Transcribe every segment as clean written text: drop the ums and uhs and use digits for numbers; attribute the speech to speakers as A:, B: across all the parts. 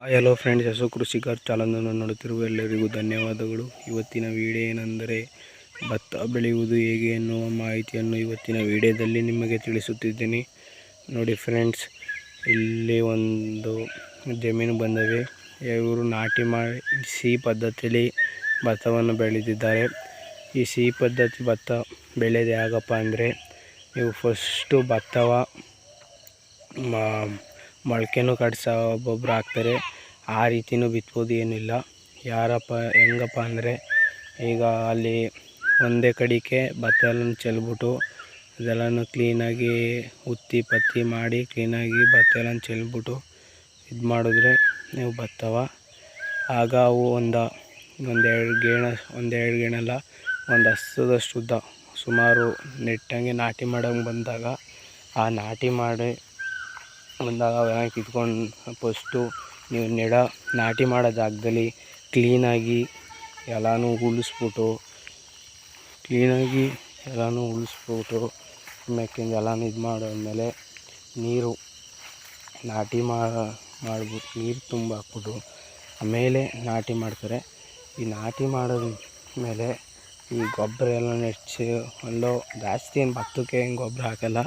A: Hello friends, ಯಶೋ ಕೃಷಿಕರ್ ಚಾನಲನ್ನು ನೋಡುತ್ತಿರುವ ಎಲ್ಲರಿಗೂ ಧನ್ಯವಾದಗಳು. ಇವತ್ತಿನ ವಿಡಿಯೋ ಏನೆಂದರೆ ಭತ್ತ ಬೆಳೆಯುವುದು ಹೇಗೆ ಎನ್ನುವ ಮಾಹಿತಿಯನ್ನು ಇವತ್ತಿನ ವಿಡಿಯೋದಲ್ಲಿ ನಿಮಗೆ ತಿಳಿಸುತ್ತಿದ್ದೀನಿ. ನೋಡಿ ಫ್ರೆಂಡ್ಸ್, ಇಲ್ಲಿ ಒಂದು ಜಮೀನು ಬಂದವೆ. ಇವರು ನಾಟಿ ಮಾಡಿ ಪದ್ಧತಿಯಲ್ಲಿ ಭತ್ತವನ್ನು ಬೆಳೆದಿದ್ದಾರೆ. ಈ ಸಿಹಿ ಪದ್ಧತಿ ಭತ್ತ ಬೆಳೆಯೋದು ಹೇಗಪ್ಪ ಅಂದರೆ, ನೀವು ಫಸ್ಟು ಭತ್ತವ ಮೊಳಕೆನೂ ಕಟ್ಸೋ ಒಬ್ಬೊಬ್ರು ಹಾಕ್ತಾರೆ. ಆ ರೀತಿಯೂ ಬಿತ್ಬೋದು, ಏನಿಲ್ಲ. ಹೆಂಗಪ್ಪ ಅಂದರೆ, ಈಗ ಅಲ್ಲಿ ಒಂದೇ ಕಡೆಗೆ ಭತ್ತ ಎಲ್ಲ ಚೆಲ್ಬಿಟ್ಟು ಅದೆಲ್ಲನೂ ಕ್ಲೀನಾಗಿ ಪತ್ತಿ ಮಾಡಿ ಕ್ಲೀನಾಗಿ ಭತ್ತ ಎಲ್ಲ ಚೆಲ್ಬಿಟ್ಟು ಇದು ಮಾಡಿದ್ರೆ ನೀವು ಭತ್ತವ ಆಗ ಅವು ಒಂದೆರಡು ಗೇಣಲ್ಲ, ಒಂದು ಹಸ್ತದಷ್ಟು ಉದ್ದ ಸುಮಾರು ನೆಟ್ಟಂಗೆ ನಾಟಿ ಮಾಡೋಂಗೆ ಬಂದಾಗ, ಆ ನಾಟಿ ಮಾಡಿ ಬಂದಾಗ ಅವೆಲ್ಲ ಕಿತ್ಕೊಂಡು ಫಸ್ಟು ನೀವು ನಾಟಿ ಮಾಡೋ ಜಾಗದಲ್ಲಿ ಕ್ಲೀನಾಗಿ ಎಲ್ಲನೂ ಉಳಿಸ್ಬಿಟ್ಟು ಆಮೇಲೆ ಎಲ್ಲನೂ ಇದು ಮಾಡಾದ್ಮೇಲೆ ನೀರು ನಾಟಿ ಮಾಡ್ಬಿಟ್ಟು ನೀರು ತುಂಬ ಹಾಕ್ಬಿಟ್ಟು ಆಮೇಲೆ ನಾಟಿ ಮಾಡ್ತಾರೆ. ಈ ನಾಟಿ ಮಾಡಿದ ಮೇಲೆ ಈ ಗೊಬ್ಬರ ಎಲ್ಲ ನೆಚ್ಚಿ ಜಾಸ್ತಿ ಏನು ಭತ್ತಕ್ಕೆ ಏನು ಗೊಬ್ಬರ ಹಾಕಲ್ಲ.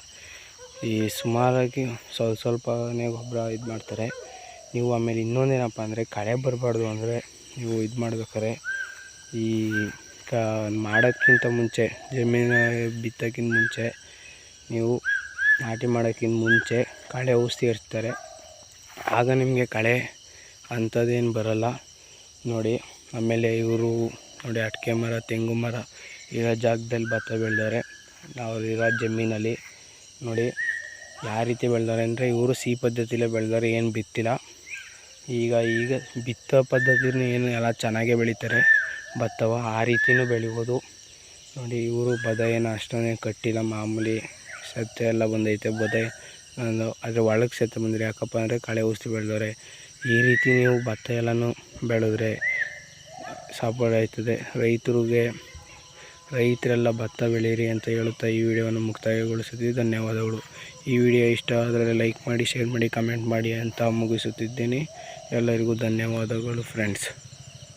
A: ಈ ಸುಮಾರಾಗಿ ಸ್ವಲ್ಪನೇ ಗೊಬ್ಬರ ಇದು ಮಾಡ್ತಾರೆ. ನೀವು ಆಮೇಲೆ ಇನ್ನೊಂದೇನಪ್ಪ ಅಂದರೆ, ಕಳೆ ಬರಬಾರ್ದು ಅಂದರೆ ನೀವು ಇದು ಮಾಡ್ಬೇಕಾರೆ ಈ ಮಾಡೋಕ್ಕಿಂತ ಮುಂಚೆ, ಜಮೀನು ಬಿತ್ತೋಕ್ಕಿಂತ ಮುಂಚೆ, ನೀವು ನಾಟಿ ಮಾಡೋಕ್ಕಿಂತ ಮುಂಚೆ ಕಳೆ ಔಷಧಿ ಇರ್ತಾರೆ. ಆಗ ನಿಮಗೆ ಕಳೆ ಅಂಥದ್ದೇನು ಬರಲ್ಲ ನೋಡಿ. ಆಮೇಲೆ ಇವರು ನೋಡಿ, ಅಡಿಕೆ ಮರ, ತೆಂಗು ಮರ ಇರೋ ಜಾಗದಲ್ಲಿ ಭತ್ತ ಬೆಳೆದವ್ರೆ. ನಾವು ಇರೋ ಜಮೀನಲ್ಲಿ ನೋಡಿ ಯಾವ ರೀತಿ ಬೆಳೆದವ್ರೆ ಅಂದರೆ, ಇವರು ಸಿಹಿ ಪದ್ಧತಿಲೇ ಬೆಳೆದವ್ರೆ, ಏನು ಬಿತ್ತಿಲ್ಲ. ಈಗ ಬಿತ್ತೋ ಪದ್ಧತಿನೂ ಏನು ಎಲ್ಲ ಚೆನ್ನಾಗೇ ಬೆಳೀತಾರೆ ಭತ್ತವ, ಆ ರೀತಿಯೂ ಬೆಳಿಬೋದು ನೋಡಿ. ಇವರು ಬದ ಏನು ಅಷ್ಟೊಂದೇನು ಕಟ್ಟಿಲ್ಲ, ಮಾಮೂಲಿ ಸತ್ತೆ ಎಲ್ಲ ಬಂದೈತೆ ಬದ. ಆದರೆ ಒಳಗೆ ಸತ್ತೆ ಬಂದರೆ ಯಾಕಪ್ಪ ಅಂದರೆ ಕಳೆ ಔಷಧಿ ಬೆಳೆದವ್ರೆ. ಈ ರೀತಿ ನೀವು ಭತ್ತ ಎಲ್ಲನೂ ಬೆಳೆದ್ರೆ ಸಾಪಾಡು ಆಯ್ತದೆ ರೈತರೆಲ್ಲ ಭತ್ತ ಬೆಳೀರಿ ಅಂತ ಹೇಳುತ್ತಾ ಈ ವಿಡಿಯೋವನ್ನು ಮುಕ್ತಾಯಗೊಳಿಸುತ್ತೀವಿ. ಧನ್ಯವಾದಗಳು. ಈ ವಿಡಿಯೋ ಇಷ್ಟ ಆದರೆ ಲೈಕ್ ಮಾಡಿ, ಶೇರ್ ಮಾಡಿ, ಕಮೆಂಟ್ ಮಾಡಿ ಅಂತ ಮುಗಿಸುತ್ತಿದ್ದೀನಿ. ಎಲ್ಲರಿಗೂ ಧನ್ಯವಾದಗಳು ಫ್ರೆಂಡ್ಸ್.